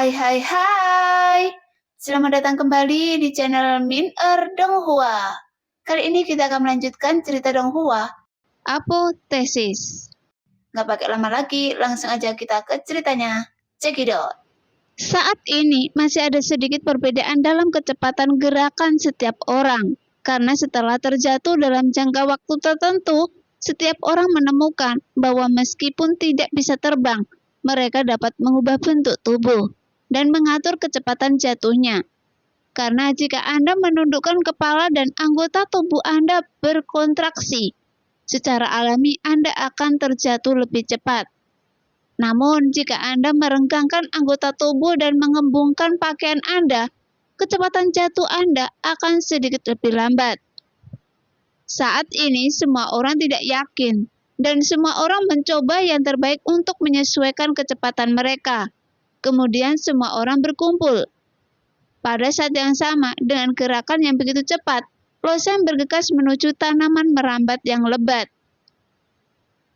Hai. Selamat datang kembali di channel Min Donghua. Kali ini kita akan melanjutkan cerita Donghua, Apoteosis. Nggak pakai lama lagi, langsung aja kita ke ceritanya. Cekidot. Saat ini masih ada sedikit perbedaan dalam kecepatan gerakan setiap orang. Karena setelah terjatuh dalam jangka waktu tertentu, setiap orang menemukan bahwa meskipun tidak bisa terbang, mereka dapat mengubah bentuk tubuh dan mengatur kecepatan jatuhnya. Karena jika Anda menundukkan kepala dan anggota tubuh Anda berkontraksi, secara alami Anda akan terjatuh lebih cepat. Namun, jika Anda merenggangkan anggota tubuh dan mengembungkan pakaian Anda, kecepatan jatuh Anda akan sedikit lebih lambat. Saat ini, semua orang tidak yakin, dan semua orang mencoba yang terbaik untuk menyesuaikan kecepatan mereka. Kemudian, semua orang berkumpul. Pada saat yang sama, dengan gerakan yang begitu cepat, Loseng bergegas menuju tanaman merambat yang lebat.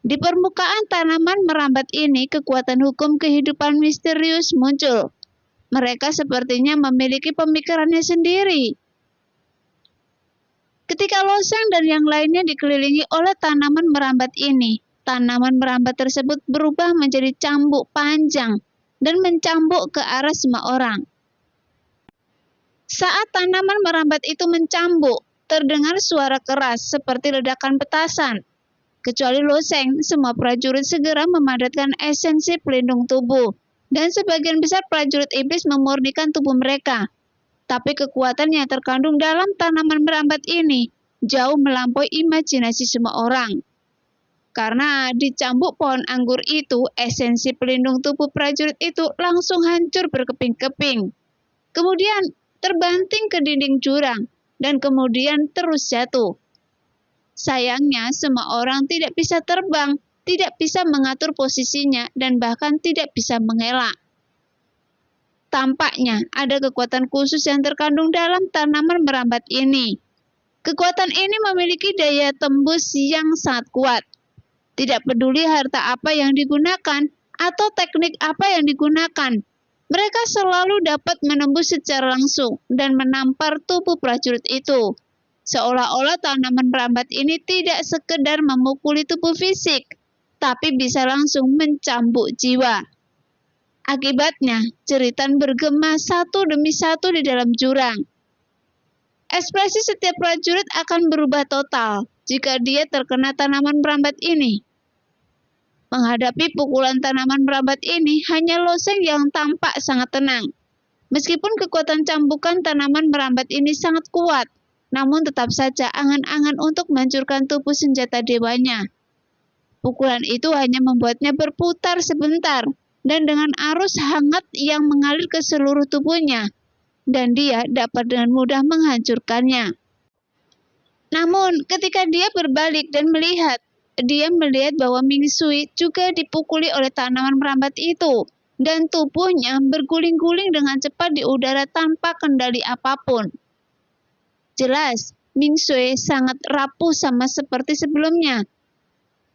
Di permukaan tanaman merambat ini, kekuatan hukum kehidupan misterius muncul. Mereka sepertinya memiliki pemikirannya sendiri. Ketika Loseng dan yang lainnya dikelilingi oleh tanaman merambat ini, tanaman merambat tersebut berubah menjadi cambuk panjang dan mencambuk ke arah semua orang. Saat tanaman merambat itu mencambuk, terdengar suara keras seperti ledakan petasan. Kecuali Loseng, semua prajurit segera memadatkan esensi pelindung tubuh, dan sebagian besar prajurit iblis memurnikan tubuh mereka. Tapi kekuatan yang terkandung dalam tanaman merambat ini jauh melampaui imajinasi semua orang. Karena di cambuk pohon anggur itu, esensi pelindung tubuh prajurit itu langsung hancur berkeping-keping. Kemudian terbanting ke dinding jurang, dan kemudian terus jatuh. Sayangnya, semua orang tidak bisa terbang, tidak bisa mengatur posisinya, dan bahkan tidak bisa mengelak. Tampaknya ada kekuatan khusus yang terkandung dalam tanaman merambat ini. Kekuatan ini memiliki daya tembus yang sangat kuat. Tidak peduli harta apa yang digunakan atau teknik apa yang digunakan, mereka selalu dapat menembus secara langsung dan menampar tubuh prajurit itu. Seolah-olah tanaman merambat ini tidak sekedar memukuli tubuh fisik, tapi bisa langsung mencambuk jiwa. Akibatnya, jeritan bergema satu demi satu di dalam jurang. Ekspresi setiap prajurit akan berubah total jika dia terkena tanaman merambat ini. Menghadapi pukulan tanaman merambat ini, hanya Loseng yang tampak sangat tenang. Meskipun kekuatan cambukan tanaman merambat ini sangat kuat, namun tetap saja angan-angan untuk menghancurkan tubuh senjata dewanya. Pukulan itu hanya membuatnya berputar sebentar, dan dengan arus hangat yang mengalir ke seluruh tubuhnya, dan dia dapat dengan mudah menghancurkannya. Namun, ketika dia berbalik dan melihat, dia melihat bahwa Ming Sui juga dipukuli oleh tanaman merambat itu, dan tubuhnya berguling-guling dengan cepat di udara tanpa kendali apapun. Jelas, Ming Sui sangat rapuh sama seperti sebelumnya.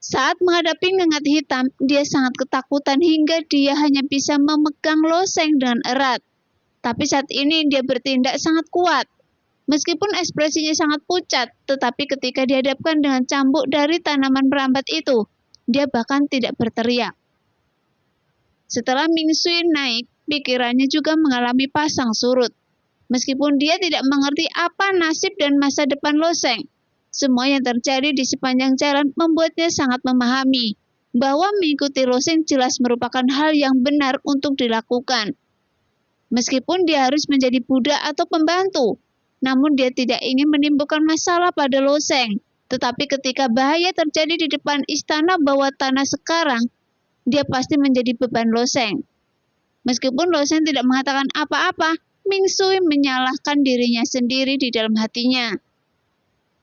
Saat menghadapi ngengat hitam, dia sangat ketakutan hingga dia hanya bisa memegang Loseng dengan erat. Tapi saat ini dia bertindak sangat kuat. Meskipun ekspresinya sangat pucat, tetapi ketika dihadapkan dengan cambuk dari tanaman merambat itu, dia bahkan tidak berteriak. Setelah Ming Sui naik, pikirannya juga mengalami pasang surut. Meskipun dia tidak mengerti apa nasib dan masa depan Loseng, semua yang terjadi di sepanjang jalan membuatnya sangat memahami bahwa mengikuti Loseng jelas merupakan hal yang benar untuk dilakukan. Meskipun dia harus menjadi budak atau pembantu, namun dia tidak ingin menimbulkan masalah pada Loseng. Tetapi ketika bahaya terjadi di depan istana bawah tanah sekarang, dia pasti menjadi beban Loseng. Meskipun Loseng tidak mengatakan apa-apa, Ming Sui menyalahkan dirinya sendiri di dalam hatinya.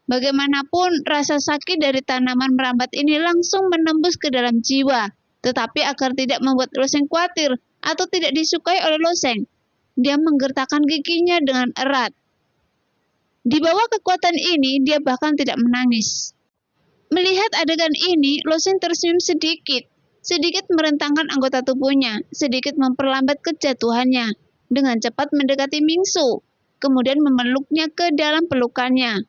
Bagaimanapun, rasa sakit dari tanaman merambat ini langsung menembus ke dalam jiwa. Tetapi agar tidak membuat Loseng khawatir atau tidak disukai oleh Loseng, dia menggertakkan giginya dengan erat. Di bawah kekuatan ini, dia bahkan tidak menangis. Melihat adegan ini, Loseng tersenyum sedikit. sedikit merentangkan anggota tubuhnya, sedikit memperlambat kejatuhannya, dengan cepat mendekati Mingsu, kemudian memeluknya ke dalam pelukannya.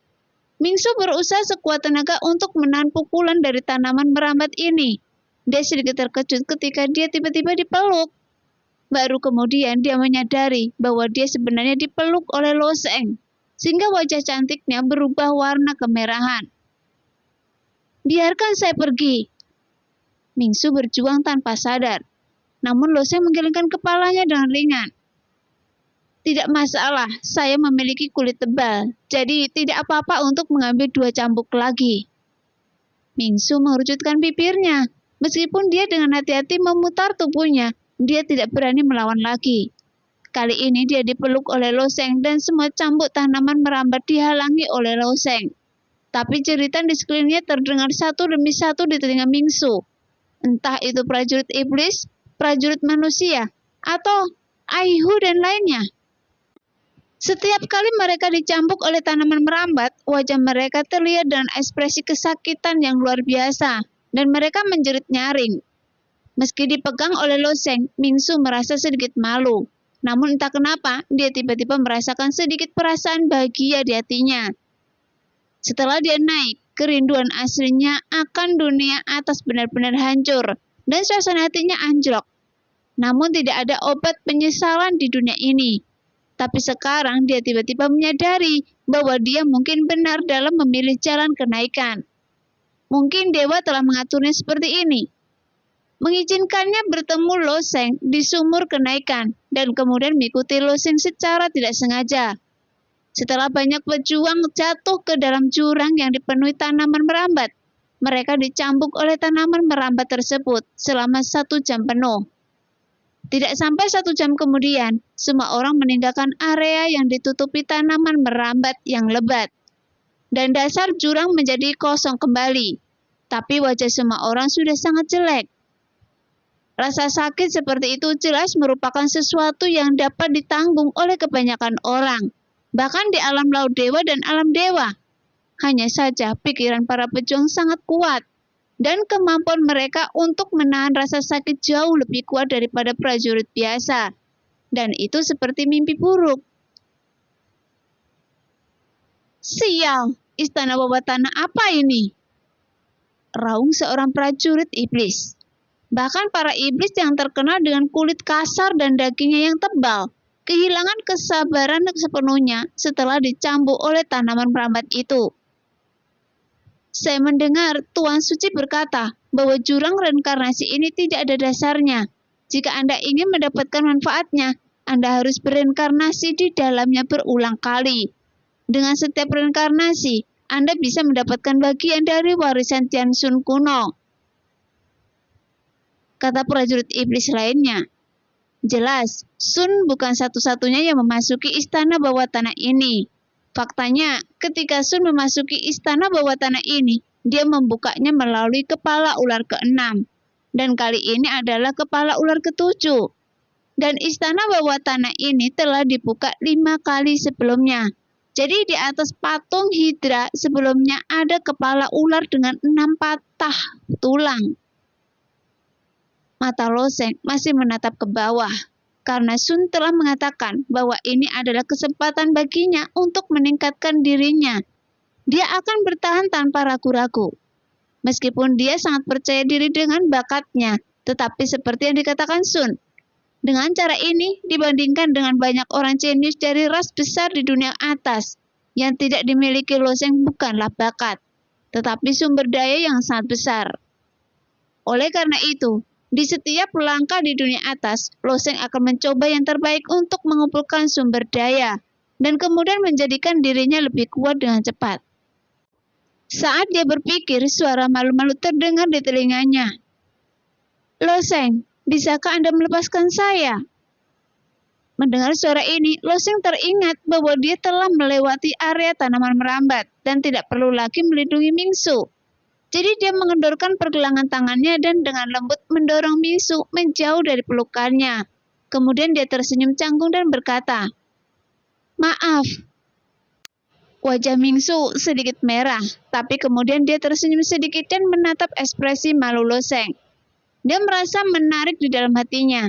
Mingsu berusaha sekuat tenaga untuk menahan pukulan dari tanaman merambat ini. Dia sedikit terkejut ketika dia tiba-tiba dipeluk. Baru kemudian dia menyadari bahwa dia sebenarnya dipeluk oleh Lo Sheng, sehingga wajah cantiknya berubah warna kemerahan. "Biarkan saya pergi." Mingsu berjuang tanpa sadar, namun Lo Sheng menggelengkan kepalanya dengan ringan. "Tidak masalah, saya memiliki kulit tebal, jadi tidak apa-apa untuk mengambil 2 cambuk lagi." Mingsu mengerutkan bibirnya. Meskipun dia dengan hati-hati memutar tubuhnya, dia tidak berani melawan lagi. Kali ini dia dipeluk oleh Lo Sheng dan semua cambuk tanaman merambat dihalangi oleh Lo Sheng. Tapi jeritan di sekelilingnya terdengar satu demi satu di telinga Mingsu. Entah itu prajurit iblis, prajurit manusia, atau Aihu dan lainnya. Setiap kali mereka dicambuk oleh tanaman merambat, wajah mereka terlihat dengan ekspresi kesakitan yang luar biasa, dan mereka menjerit nyaring. Meski dipegang oleh Lo Sheng, Mingsu merasa sedikit malu. Namun entah kenapa, dia tiba-tiba merasakan sedikit perasaan bahagia di hatinya. Setelah dia naik, kerinduan aslinya akan dunia atas benar-benar hancur, dan suasana hatinya anjlok. Namun tidak ada obat penyesalan di dunia ini. Tapi sekarang dia tiba-tiba menyadari bahwa dia mungkin benar dalam memilih jalan kenaikan. Mungkin dewa telah mengaturnya seperti ini, mengizinkannya bertemu Lo Sheng di sumur kenaikan, dan kemudian mengikuti Lo Sheng secara tidak sengaja. Setelah banyak pejuang jatuh ke dalam jurang yang dipenuhi tanaman merambat, mereka dicambuk oleh tanaman merambat tersebut selama 1 jam penuh. Tidak sampai 1 jam kemudian, semua orang meninggalkan area yang ditutupi tanaman merambat yang lebat. Dan dasar jurang menjadi kosong kembali. Tapi wajah semua orang sudah sangat jelek. Rasa sakit seperti itu jelas merupakan sesuatu yang dapat ditanggung oleh kebanyakan orang. Bahkan di alam laut dewa dan alam dewa. Hanya saja pikiran para pejuang sangat kuat. Dan kemampuan mereka untuk menahan rasa sakit jauh lebih kuat daripada prajurit biasa. Dan itu seperti mimpi buruk. "Sial, istana bawah tanah apa ini?" raung seorang prajurit iblis. Bahkan para iblis yang terkenal dengan kulit kasar dan dagingnya yang tebal, kehilangan kesabaran sepenuhnya setelah dicambuk oleh tanaman merambat itu. "Saya mendengar Tuan Suci berkata bahwa jurang reinkarnasi ini tidak ada dasarnya. Jika Anda ingin mendapatkan manfaatnya, Anda harus bereinkarnasi di dalamnya berulang kali. Dengan setiap reinkarnasi, Anda bisa mendapatkan bagian dari warisan Tianshun kuno," kata prajurit iblis lainnya. Jelas, Sun bukan satu-satunya yang memasuki istana bawah tanah ini. Faktanya, ketika Sun memasuki istana bawah tanah ini, dia membukanya melalui kepala ular ke-6. Dan kali ini adalah kepala ular ke-7. Dan istana bawah tanah ini telah dibuka 5 kali sebelumnya. Jadi di atas patung Hydra sebelumnya ada kepala ular dengan 6 patah tulang. Mata Lo Sheng masih menatap ke bawah. Karena Sun telah mengatakan bahwa ini adalah kesempatan baginya untuk meningkatkan dirinya. Dia akan bertahan tanpa ragu-ragu. Meskipun dia sangat percaya diri dengan bakatnya, tetapi seperti yang dikatakan Sun, dengan cara ini dibandingkan dengan banyak orang jenius dari ras besar di dunia atas, yang tidak dimiliki Lo Sheng bukanlah bakat, tetapi sumber daya yang sangat besar. Oleh karena itu, di setiap langkah di dunia atas, Lo Sheng akan mencoba yang terbaik untuk mengumpulkan sumber daya dan kemudian menjadikan dirinya lebih kuat dengan cepat. Saat dia berpikir, suara malu-malu terdengar di telinganya. "Lo Sheng, bisakah Anda melepaskan saya?" Mendengar suara ini, Lo Sheng teringat bahwa dia telah melewati area tanaman merambat dan tidak perlu lagi melindungi Mingsu. Jadi dia mengendorkan pergelangan tangannya dan dengan lembut mendorong Mingsu menjauh dari pelukannya. Kemudian dia tersenyum canggung dan berkata, "Maaf." Wajah Mingsu sedikit merah, tapi kemudian dia tersenyum sedikit dan menatap ekspresi malu Lo Sheng. Dia merasa menarik di dalam hatinya.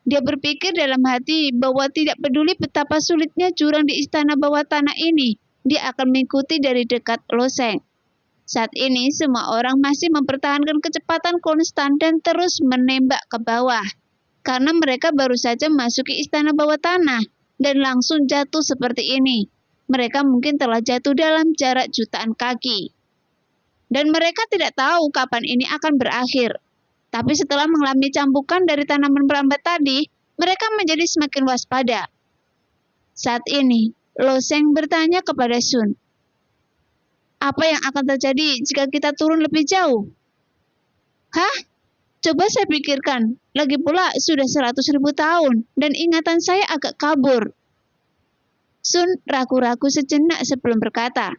Dia berpikir dalam hati bahwa tidak peduli betapa sulitnya jurang di istana bawah tanah ini, dia akan mengikuti dari dekat loseng. Saat ini semua orang masih mempertahankan kecepatan konstan dan terus menembak ke bawah. Karena mereka baru saja memasuki istana bawah tanah dan langsung jatuh seperti ini. Mereka mungkin telah jatuh dalam jarak jutaan kaki. Dan mereka tidak tahu kapan ini akan berakhir. Tapi setelah mengalami cambukan dari tanaman merambat tadi, mereka menjadi semakin waspada. Saat ini, Loseng bertanya kepada Sun, "Apa yang akan terjadi jika kita turun lebih jauh?" "Hah? Coba saya pikirkan. Lagi pula sudah 100.000 tahun dan ingatan saya agak kabur." Sun ragu-ragu sejenak sebelum berkata,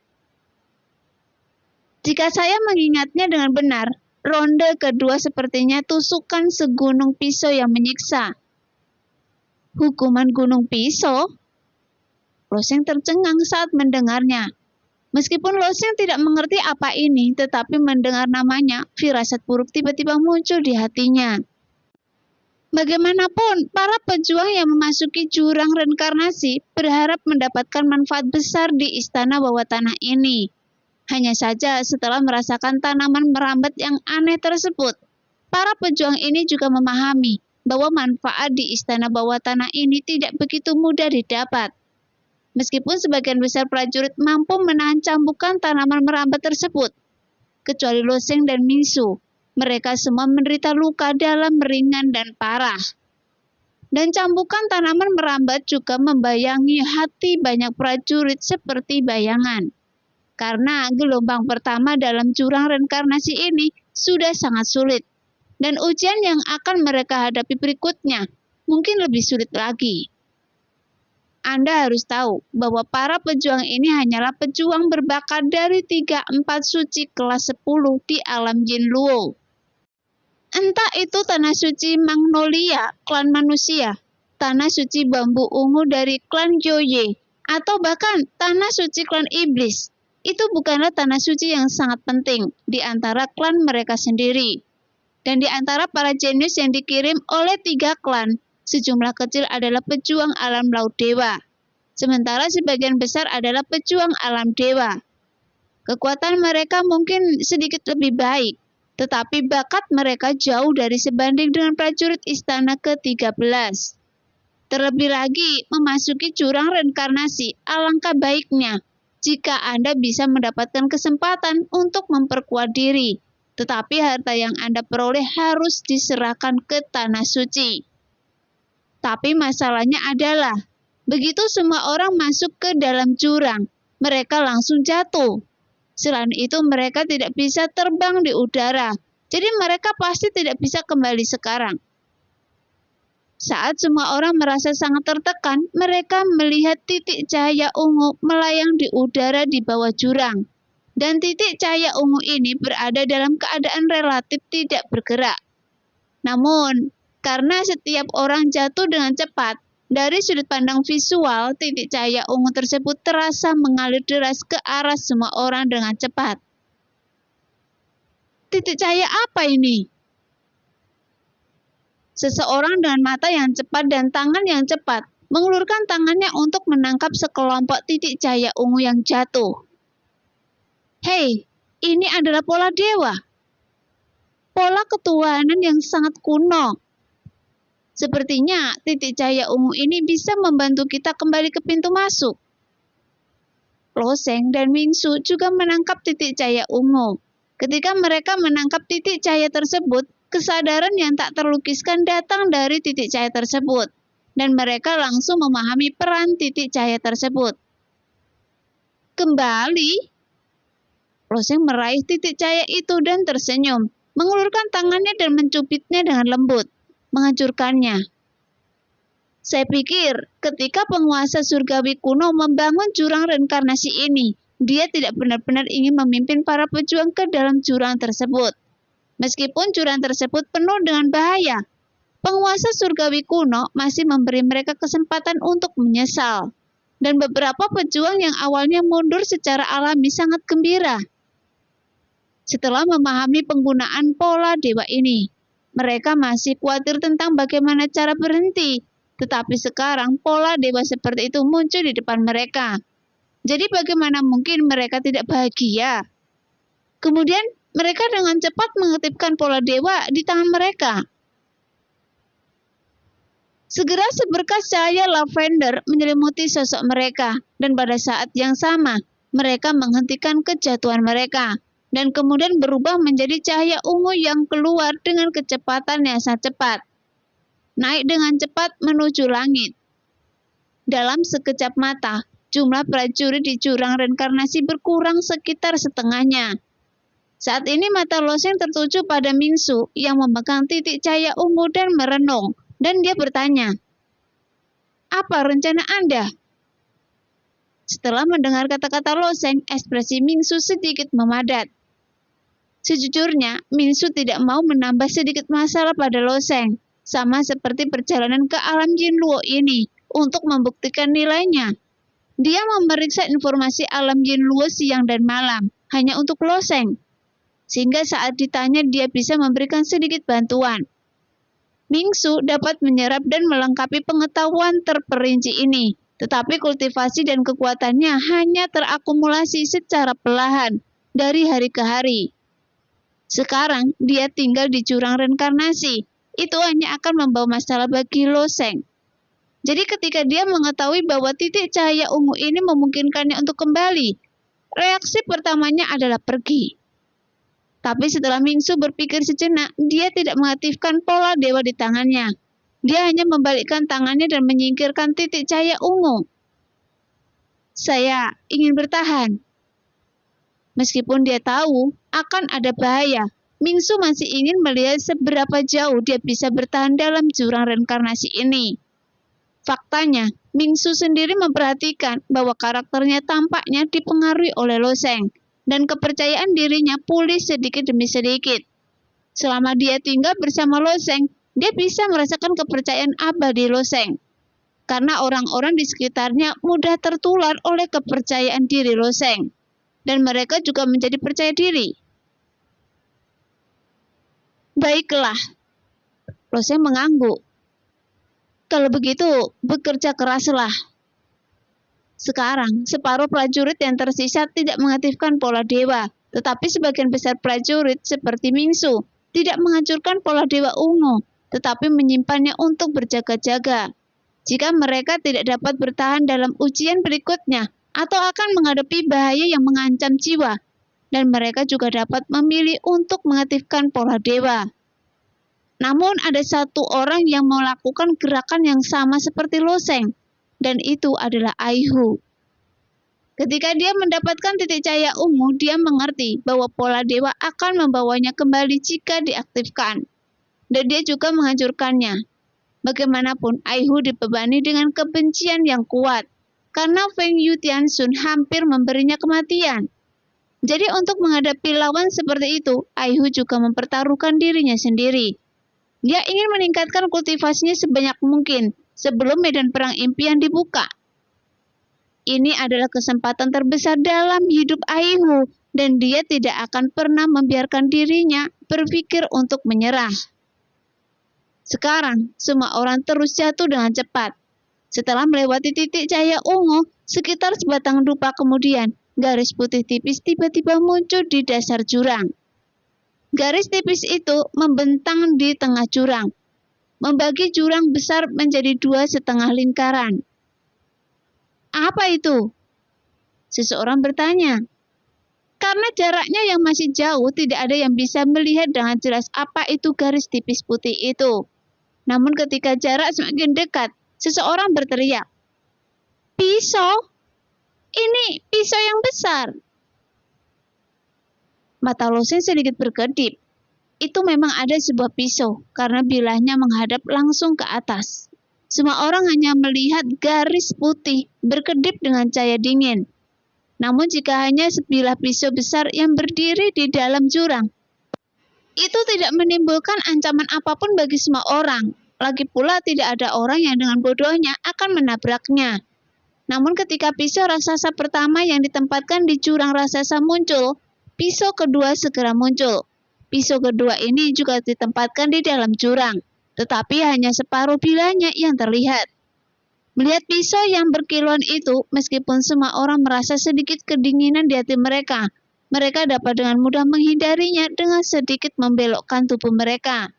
"Jika saya mengingatnya dengan benar, ronde kedua sepertinya tusukan segunung pisau yang menyiksa." "Hukuman gunung pisau?" Loseng tercengang saat mendengarnya. Meskipun Loseng tidak mengerti apa ini, tetapi mendengar namanya, firasat buruk tiba-tiba muncul di hatinya. Bagaimanapun, para pejuang yang memasuki jurang reinkarnasi berharap mendapatkan manfaat besar di istana bawah tanah ini. Hanya saja setelah merasakan tanaman merambat yang aneh tersebut, para pejuang ini juga memahami bahwa manfaat di istana bawah tanah ini tidak begitu mudah didapat. Meskipun sebagian besar prajurit mampu menahan cambukan tanaman merambat tersebut, kecuali Loseng dan Minsu, mereka semua menderita luka dalam ringan dan parah. Dan cambukan tanaman merambat juga membayangi hati banyak prajurit seperti bayangan. Karena gelombang pertama dalam jurang reinkarnasi ini sudah sangat sulit. Dan ujian yang akan mereka hadapi berikutnya mungkin lebih sulit lagi. Anda harus tahu bahwa para pejuang ini hanyalah pejuang berbakat dari 3-4 suci kelas 10 di alam Jin Luo. Entah itu tanah suci Magnolia, klan manusia, tanah suci bambu ungu dari klan Joye, atau bahkan tanah suci klan iblis. Itu bukanlah tanah suci yang sangat penting di antara klan mereka sendiri. Dan di antara para jenius yang dikirim oleh 3 klan, sejumlah kecil adalah pejuang alam laut dewa. Sementara sebagian besar adalah pejuang alam dewa. Kekuatan mereka mungkin sedikit lebih baik, tetapi bakat mereka jauh dari sebanding dengan prajurit istana ke-13. Terlebih lagi, memasuki jurang reinkarnasi, alangkah baiknya jika Anda bisa mendapatkan kesempatan untuk memperkuat diri, tetapi harta yang Anda peroleh harus diserahkan ke tanah suci. Tapi masalahnya adalah, begitu semua orang masuk ke dalam jurang, mereka langsung jatuh. Selain itu, mereka tidak bisa terbang di udara, jadi mereka pasti tidak bisa kembali sekarang. Saat semua orang merasa sangat tertekan, mereka melihat titik cahaya ungu melayang di udara di bawah jurang. Dan titik cahaya ungu ini berada dalam keadaan relatif tidak bergerak. Namun, karena setiap orang jatuh dengan cepat, dari sudut pandang visual, titik cahaya ungu tersebut terasa mengalir deras ke arah semua orang dengan cepat. Titik cahaya apa ini? Seseorang dengan mata yang cepat dan tangan yang cepat mengulurkan tangannya untuk menangkap sekelompok titik cahaya ungu yang jatuh. Hei, ini adalah pola dewa. Pola ketuhanan yang sangat kuno. Sepertinya titik cahaya ungu ini bisa membantu kita kembali ke pintu masuk. Loseng dan Mingsu juga menangkap titik cahaya ungu. Ketika mereka menangkap titik cahaya tersebut, kesadaran yang tak terlukiskan datang dari titik cahaya tersebut, dan mereka langsung memahami peran titik cahaya tersebut. Kembali, Loseng meraih titik cahaya itu dan tersenyum, mengulurkan tangannya dan mencubitnya dengan lembut, menghancurkannya. Saya pikir ketika penguasa surgawi kuno membangun jurang reinkarnasi ini, dia tidak benar-benar ingin memimpin para pejuang ke dalam jurang tersebut. Meskipun jurang tersebut penuh dengan bahaya, penguasa surgawi kuno masih memberi mereka kesempatan untuk menyesal. Dan beberapa pejuang yang awalnya mundur secara alami sangat gembira. Setelah memahami penggunaan pola dewa ini, Mereka masih khawatir tentang bagaimana cara berhenti, tetapi sekarang pola dewa seperti itu muncul di depan mereka. Jadi bagaimana mungkin mereka tidak bahagia? Kemudian mereka dengan cepat mengaktifkan pola dewa di tangan mereka. Segera seberkas cahaya lavender menyelimuti sosok mereka, dan pada saat yang sama, mereka menghentikan kejatuhan mereka, dan kemudian berubah menjadi cahaya ungu yang keluar dengan kecepatan yang sangat cepat, naik dengan cepat menuju langit. Dalam sekejap mata, jumlah prajurit di jurang reinkarnasi berkurang sekitar setengahnya. Saat ini mata Loseng tertuju pada Mingsu yang memegang titik cahaya ungu dan merenung. Dan dia bertanya, "Apa rencana Anda?" Setelah mendengar kata-kata Loseng, ekspresi Mingsu sedikit memadat. Sejujurnya, Mingsu tidak mau menambah sedikit masalah pada Loseng, sama seperti perjalanan ke alam Jin Luo ini, untuk membuktikan nilainya. Dia memeriksa informasi alam Jin Luo siang dan malam, hanya untuk Loseng, sehingga saat ditanya dia bisa memberikan sedikit bantuan. Mingsu dapat menyerap dan melengkapi pengetahuan terperinci ini, tetapi kultivasi dan kekuatannya hanya terakumulasi secara perlahan dari hari ke hari. Sekarang dia tinggal di jurang reinkarnasi, itu hanya akan membawa masalah bagi Loseng. Jadi ketika dia mengetahui bahwa titik cahaya ungu ini memungkinkannya untuk kembali, reaksi pertamanya adalah pergi. Tapi setelah Mingsu berpikir sejenak, dia tidak mengaktifkan pola dewa di tangannya. Dia hanya membalikkan tangannya dan menyingkirkan titik cahaya ungu. "Saya ingin bertahan." Meskipun dia tahu akan ada bahaya, Mingsu masih ingin melihat seberapa jauh dia bisa bertahan dalam jurang reinkarnasi ini. Faktanya, Mingsu sendiri memperhatikan bahwa karakternya tampaknya dipengaruhi oleh Loseng, dan kepercayaan dirinya pulih sedikit demi sedikit. Selama dia tinggal bersama Loseng, dia bisa merasakan kepercayaan abadi Loseng. Karena orang-orang di sekitarnya mudah tertular oleh kepercayaan diri Loseng, dan mereka juga menjadi percaya diri. "Baiklah," Loseng mengangguk. "Kalau begitu, bekerja keraslah." Sekarang, separuh prajurit yang tersisa tidak mengaktifkan pola dewa, tetapi sebagian besar prajurit seperti Mingsu tidak menghancurkan pola dewa ungu, tetapi menyimpannya untuk berjaga-jaga. Jika mereka tidak dapat bertahan dalam ujian berikutnya, atau akan menghadapi bahaya yang mengancam jiwa, dan mereka juga dapat memilih untuk mengaktifkan pola dewa. Namun ada satu orang yang melakukan gerakan yang sama seperti Loseng, dan itu adalah Aihu. Ketika dia mendapatkan titik cahaya ungu, dia mengerti bahwa pola dewa akan membawanya kembali jika diaktifkan, dan dia juga menghancurkannya. Bagaimanapun, Aihu dibebani dengan kebencian yang kuat, karena Feng Yu Tianxun hampir memberinya kematian. Jadi untuk menghadapi lawan seperti itu, Aihu juga mempertaruhkan dirinya sendiri. Dia ingin meningkatkan kultivasinya sebanyak mungkin sebelum medan perang impian dibuka. Ini adalah kesempatan terbesar dalam hidup Aihu, dan dia tidak akan pernah membiarkan dirinya berpikir untuk menyerah. Sekarang, semua orang terus jatuh dengan cepat. Setelah melewati titik cahaya ungu, sekitar sebatang dupa kemudian, garis putih tipis tiba-tiba muncul di dasar jurang. Garis tipis itu membentang di tengah jurang, membagi jurang besar menjadi 2,5 lingkaran. "Apa itu?" seseorang bertanya. Karena jaraknya yang masih jauh, tidak ada yang bisa melihat dengan jelas apa itu garis tipis putih itu. Namun ketika jarak semakin dekat, seseorang berteriak, "Pisau! Ini pisau yang besar!" Mata Loseng sedikit berkedip. Itu memang ada sebuah pisau, karena bilahnya menghadap langsung ke atas. Semua orang hanya melihat garis putih berkedip dengan cahaya dingin. Namun jika hanya sebilah pisau besar yang berdiri di dalam jurang, itu tidak menimbulkan ancaman apapun bagi semua orang. Lagi pula tidak ada orang yang dengan bodohnya akan menabraknya. Namun ketika pisau raksasa pertama yang ditempatkan di jurang raksasa muncul, pisau kedua segera muncul. Pisau kedua ini juga ditempatkan di dalam jurang, tetapi hanya separuh bilanya yang terlihat. Melihat pisau yang berkilauan itu, meskipun semua orang merasa sedikit kedinginan di hati mereka, mereka dapat dengan mudah menghindarinya dengan sedikit membelokkan tubuh mereka.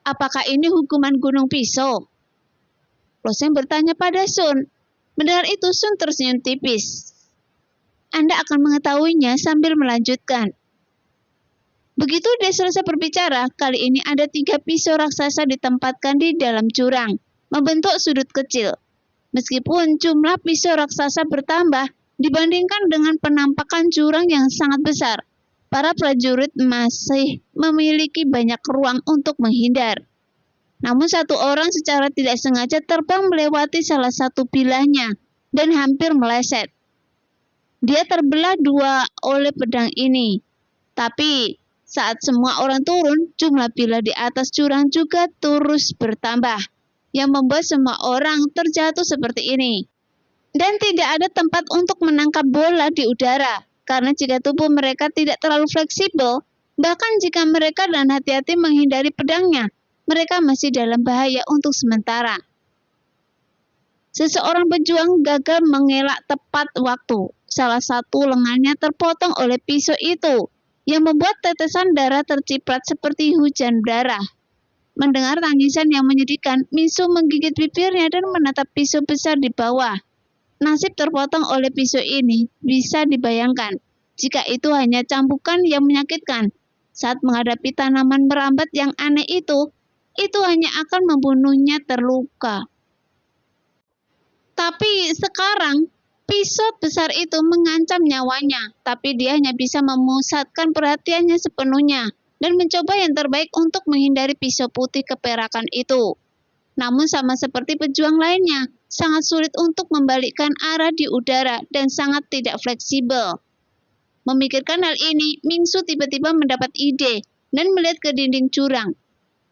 Apakah ini hukuman gunung pisau? Loseng bertanya pada Sun. Mendengar itu, Sun tersenyum tipis. Anda akan mengetahuinya sambil melanjutkan. Begitu dia selesai berbicara, kali ini ada 3 pisau raksasa ditempatkan di dalam jurang, membentuk sudut kecil. Meskipun jumlah pisau raksasa bertambah dibandingkan dengan penampakan jurang yang sangat besar, para prajurit masih memiliki banyak ruang untuk menghindar. Namun satu orang secara tidak sengaja terbang melewati salah satu bilahnya dan hampir meleset. Dia terbelah 2 oleh pedang ini. Tapi saat semua orang turun, jumlah bilah di atas jurang juga terus bertambah, yang membuat semua orang terjatuh seperti ini. Dan tidak ada tempat untuk menangkap bola di udara, karena jika tubuh mereka tidak terlalu fleksibel, bahkan jika mereka dengan hati-hati menghindari pedangnya, mereka masih dalam bahaya untuk sementara. Seseorang pejuang gagal mengelak tepat waktu. Salah satu lengannya terpotong oleh pisau itu, yang membuat tetesan darah terciprat seperti hujan darah. Mendengar tangisan yang menyedihkan, Minsu menggigit bibirnya dan menatap pisau besar di bawah. Nasib terpotong oleh pisau ini bisa dibayangkan, jika itu hanya cambukan yang menyakitkan. Saat menghadapi tanaman merambat yang aneh itu hanya akan membunuhnya terluka. Tapi sekarang, pisau besar itu mengancam nyawanya, tapi dia hanya bisa memusatkan perhatiannya sepenuhnya dan mencoba yang terbaik untuk menghindari pisau putih keperakan itu. Namun sama seperti pejuang lainnya, sangat sulit untuk membalikkan arah di udara dan sangat tidak fleksibel. Memikirkan hal ini, Mingsu tiba-tiba mendapat ide dan melihat ke dinding jurang.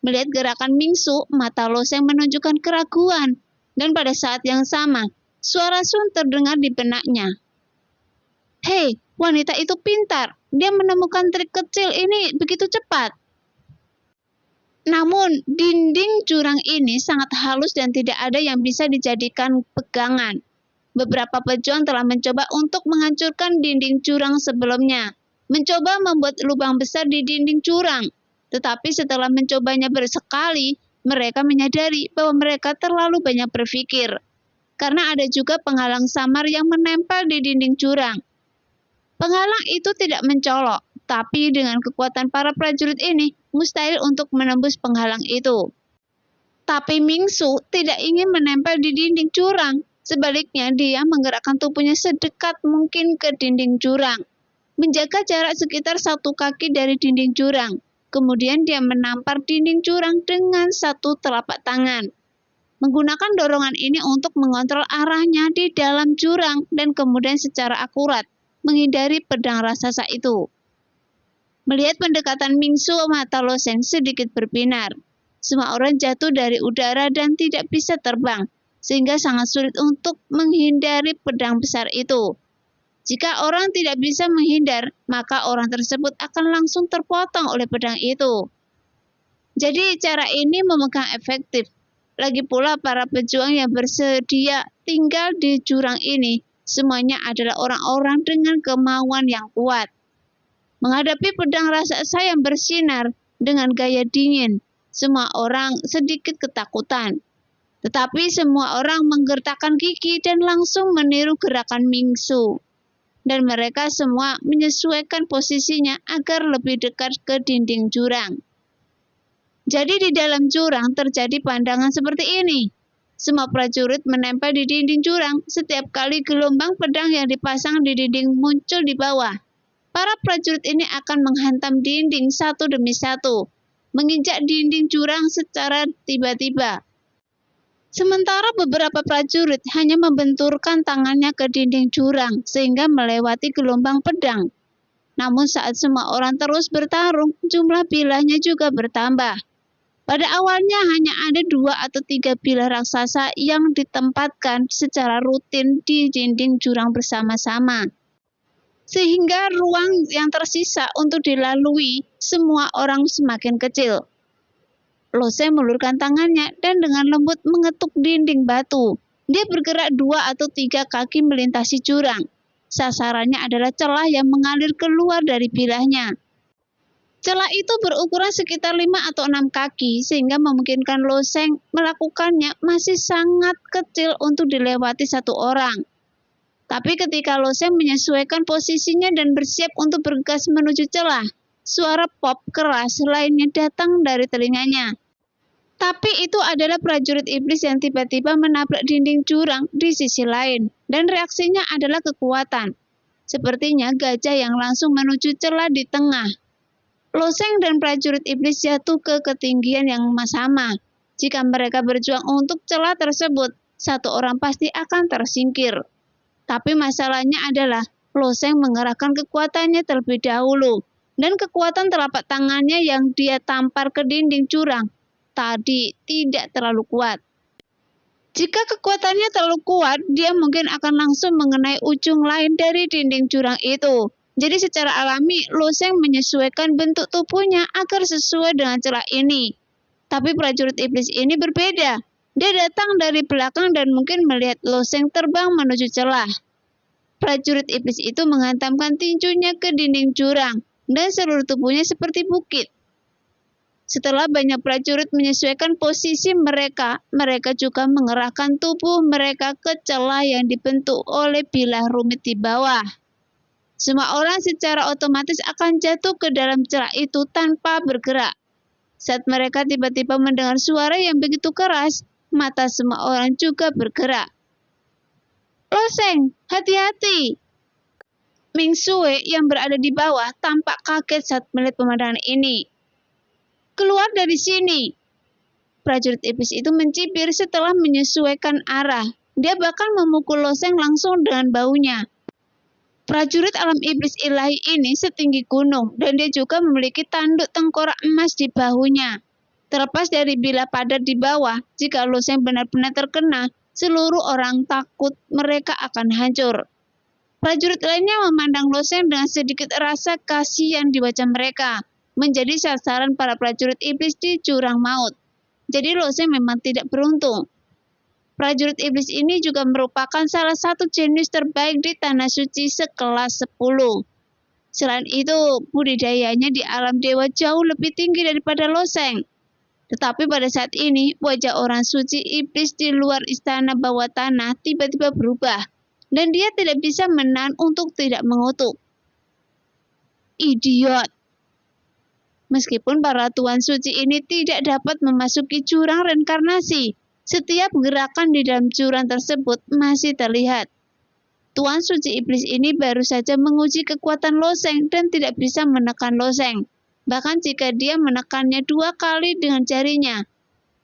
Melihat gerakan Mingsu, mata Loseng menunjukkan keraguan, dan pada saat yang sama, suara Sun terdengar di benaknya. Hei, wanita itu pintar. Dia menemukan trik kecil ini begitu cepat. Namun, dinding jurang ini sangat halus dan tidak ada yang bisa dijadikan pegangan. Beberapa pejuang telah mencoba untuk menghancurkan dinding jurang sebelumnya, mencoba membuat lubang besar di dinding jurang. Tetapi setelah mencobanya bersekali, mereka menyadari bahwa mereka terlalu banyak berpikir. Karena ada juga penghalang samar yang menempel di dinding jurang. Penghalang itu tidak mencolok, tapi dengan kekuatan para prajurit ini, mustahil untuk menembus penghalang itu. Tapi Mingsu tidak ingin menempel di dinding jurang. Sebaliknya, dia menggerakkan tubuhnya sedekat mungkin ke dinding jurang, menjaga jarak sekitar 1 kaki dari dinding jurang. Kemudian dia menampar dinding jurang dengan 1 telapak tangan. Menggunakan dorongan ini untuk mengontrol arahnya di dalam jurang dan kemudian secara akurat menghindari pedang raksasa itu. Melihat pendekatan Mingsu, mata Loseng sedikit berbinar. Semua orang jatuh dari udara dan tidak bisa terbang, sehingga sangat sulit untuk menghindari pedang besar itu. Jika orang tidak bisa menghindar, maka orang tersebut akan langsung terpotong oleh pedang itu. Jadi cara ini memegang efektif. Lagi pula para pejuang yang bersedia tinggal di jurang ini, semuanya adalah orang-orang dengan kemauan yang kuat. Menghadapi pedang raksasa yang bersinar dengan gaya dingin, semua orang sedikit ketakutan. Tetapi semua orang menggertakkan gigi dan langsung meniru gerakan Mingsu. Dan mereka semua menyesuaikan posisinya agar lebih dekat ke dinding jurang. Jadi di dalam jurang terjadi pandangan seperti ini. Semua prajurit menempel di dinding jurang. Setiap kali gelombang pedang yang dipasang di dinding muncul di bawah, para prajurit ini akan menghantam dinding satu demi satu, menginjak dinding jurang secara tiba-tiba. Sementara beberapa prajurit hanya membenturkan tangannya ke dinding jurang sehingga melewati gelombang pedang. Namun saat semua orang terus bertarung, jumlah bilahnya juga bertambah. Pada awalnya hanya ada 2 atau 3 bilah raksasa yang ditempatkan secara rutin di dinding jurang bersama-sama. sehingga ruang yang tersisa untuk dilalui semua orang semakin kecil. Loseng mengulurkan tangannya dan dengan lembut mengetuk dinding batu. Dia bergerak 2 atau 3 kaki melintasi jurang. Sasarannya adalah celah yang mengalir keluar dari bilahnya. Celah itu berukuran sekitar 5 atau 6 kaki, sehingga memungkinkan loseng melakukannya masih sangat kecil untuk dilewati satu orang. Tapi ketika loseng menyesuaikan posisinya dan bersiap untuk bergegas menuju celah, suara pop keras lainnya datang dari telinganya. Tapi itu adalah prajurit iblis yang tiba-tiba menabrak dinding jurang di sisi lain, dan reaksinya adalah kekuatan. Sepertinya gajah yang langsung menuju celah di tengah. Loseng dan prajurit iblis jatuh ke ketinggian yang sama. Jika mereka berjuang untuk celah tersebut, satu orang pasti akan tersingkir. Tapi masalahnya adalah Loseng mengerahkan kekuatannya terlebih dahulu, dan kekuatan telapak tangannya yang dia tampar ke dinding jurang tadi tidak terlalu kuat. Jika kekuatannya terlalu kuat, dia mungkin akan langsung mengenai ujung lain dari dinding jurang itu. Jadi secara alami, Loseng menyesuaikan bentuk tubuhnya agar sesuai dengan celah ini. Tapi prajurit iblis ini berbeda. Dia datang dari belakang dan mungkin melihat Loseng terbang menuju celah. Prajurit iblis itu menghantamkan tinjunya ke dinding jurang, dan seluruh tubuhnya seperti bukit. Setelah banyak prajurit menyesuaikan posisi mereka juga mengerahkan tubuh mereka ke celah yang dibentuk oleh bilah rumit di bawah. Semua orang secara otomatis akan jatuh ke dalam celah itu tanpa bergerak. Saat mereka tiba-tiba mendengar suara yang begitu keras, mata semua orang juga bergerak. Loseng, hati-hati! Ming Sue yang berada di bawah tampak kaget saat melihat pemandangan ini. Keluar dari sini! Prajurit iblis itu mencibir setelah menyesuaikan arah. Dia bahkan memukul Loseng langsung dengan baunya. Prajurit alam iblis ilahi ini setinggi gunung, dan dia juga memiliki tanduk tengkorak emas di bahunya. Terlepas dari bilah padat di bawah, jika Loseng benar-benar terkena, seluruh orang takut mereka akan hancur. Prajurit lainnya memandang Loseng dengan sedikit rasa kasihan di wajah mereka, menjadi sasaran para prajurit iblis di jurang maut. Jadi Loseng memang tidak beruntung. Prajurit iblis ini juga merupakan salah satu jenius terbaik di Tanah Suci sekelas 10. Selain itu, budidayanya di alam dewa jauh lebih tinggi daripada Loseng. Tetapi pada saat ini, wajah orang suci iblis di luar istana bawah tanah tiba-tiba berubah, dan dia tidak bisa menahan untuk tidak mengutuk. Idiot! Meskipun para tuan suci ini tidak dapat memasuki jurang reinkarnasi, setiap gerakan di dalam jurang tersebut masih terlihat. Tuan suci iblis ini baru saja menguji kekuatan Loseng dan tidak bisa menekan Loseng. Bahkan jika dia menekannya 2 kali dengan jarinya.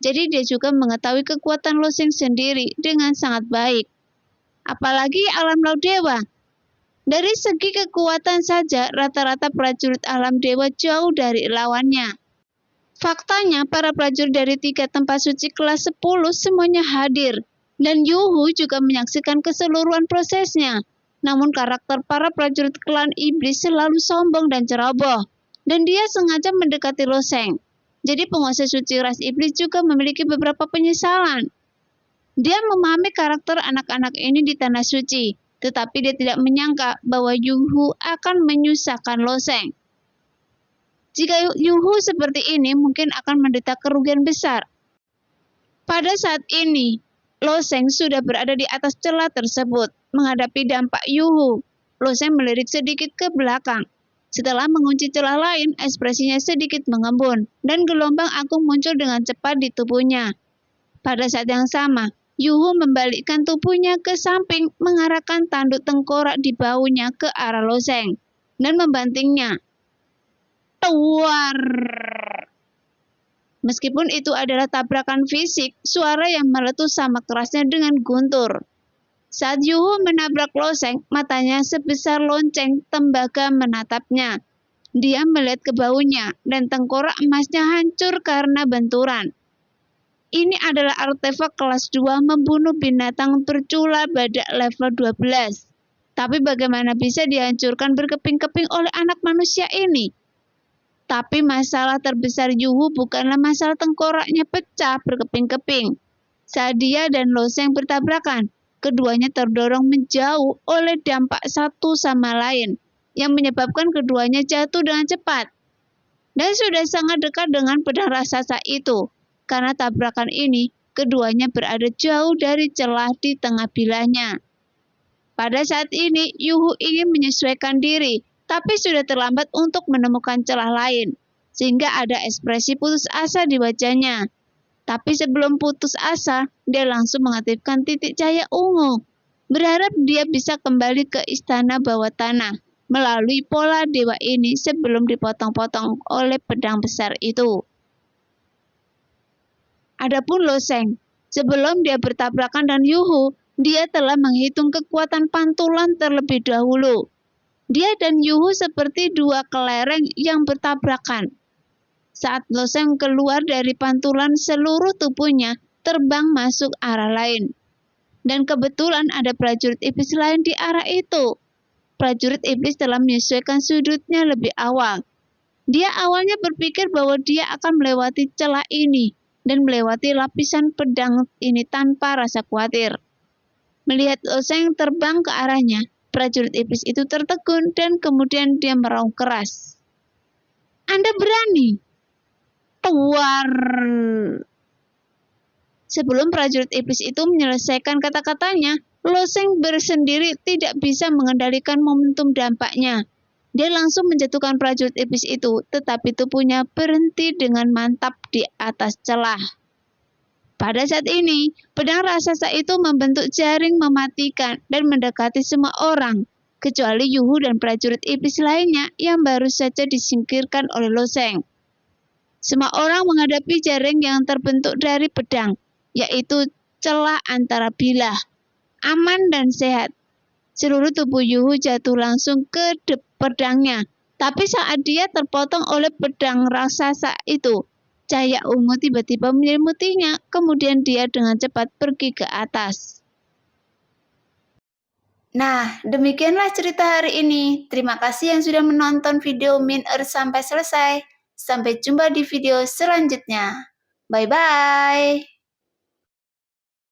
Jadi dia juga mengetahui kekuatan Loseng sendiri dengan sangat baik. Apalagi alam laut dewa. Dari segi kekuatan saja, rata-rata prajurit alam dewa jauh dari lawannya. Faktanya, para prajurit dari 3 tempat suci kelas 10 semuanya hadir, dan Yuhu juga menyaksikan keseluruhan prosesnya. Namun karakter para prajurit klan iblis selalu sombong dan ceroboh, dan dia sengaja mendekati Loseng. Jadi penguasa suci ras iblis juga memiliki beberapa penyesalan. Dia memahami karakter anak-anak ini di Tanah Suci, tetapi dia tidak menyangka bahwa Yuhu akan menyusahkan Loseng. Jika Yuhu seperti ini, mungkin akan menderita kerugian besar. Pada saat ini, Loseng sudah berada di atas celah tersebut, menghadapi dampak Yuhu. Loseng melirik sedikit ke belakang. Setelah mengunci celah lain, ekspresinya sedikit mengembun, dan gelombang agung muncul dengan cepat di tubuhnya. Pada saat yang sama, Yuhu membalikkan tubuhnya ke samping, mengarahkan tanduk tengkorak di bahunya ke arah Loseng, dan membantingnya. Tuar. Meskipun itu adalah tabrakan fisik, suara yang meletus sama kerasnya dengan guntur. Saat Yuhu menabrak Loseng, matanya sebesar lonceng tembaga menatapnya. Dia melihat ke bahunya, dan tengkorak emasnya hancur karena benturan. Ini adalah artefak kelas 2 membunuh binatang bercula badak level 12. Tapi bagaimana bisa dihancurkan berkeping-keping oleh anak manusia ini? Tapi masalah terbesar Yuhu bukanlah masalah tengkoraknya pecah berkeping-keping. Saat dia dan Loseng bertabrakan, keduanya terdorong menjauh oleh dampak satu sama lain yang menyebabkan keduanya jatuh dengan cepat. Dan sudah sangat dekat dengan pedang raksasa itu. Karena tabrakan ini, keduanya berada jauh dari celah di tengah bilahnya. Pada saat ini, Yuhu ingin menyesuaikan diri, tapi sudah terlambat untuk menemukan celah lain, sehingga ada ekspresi putus asa di wajahnya. Tapi sebelum putus asa, dia langsung mengaktifkan titik cahaya ungu, berharap dia bisa kembali ke istana bawah tanah melalui pola dewa ini sebelum dipotong-potong oleh pedang besar itu. Adapun Loseng, sebelum dia bertabrakan dengan Yuhu, dia telah menghitung kekuatan pantulan terlebih dahulu. Dia dan Yuhu seperti dua kelereng yang bertabrakan. Saat Loseng keluar dari pantulan, seluruh tubuhnya terbang masuk arah lain. Dan kebetulan ada prajurit iblis lain di arah itu. Prajurit iblis telah menyesuaikan sudutnya lebih awal. Dia awalnya berpikir bahwa dia akan melewati celah ini dan melewati lapisan pedang ini tanpa rasa khawatir. Melihat Loseng terbang ke arahnya, prajurit iblis itu tertegun dan kemudian dia meraung keras. "Anda berani?" Tuar! Sebelum prajurit iblis itu menyelesaikan kata-katanya, Loseng bersendiri tidak bisa mengendalikan momentum dampaknya. Dia langsung menjatuhkan prajurit iblis itu, tetapi tubuhnya berhenti dengan mantap di atas celah. Pada saat ini, pedang raksasa itu membentuk jaring mematikan dan mendekati semua orang, kecuali Yuhu dan prajurit iblis lainnya yang baru saja disingkirkan oleh Loseng. Semua orang menghadapi jaring yang terbentuk dari pedang, yaitu celah antara bilah, aman dan sehat. Seluruh tubuh Yuhu jatuh langsung ke pedangnya, tapi saat dia terpotong oleh pedang raksasa itu, cahaya ungu tiba-tiba menyelimutinya, kemudian dia dengan cepat pergi ke atas. Nah, demikianlah cerita hari ini. Terima kasih yang sudah menonton video Min Earth sampai selesai. Sampai jumpa di video selanjutnya. Bye-bye.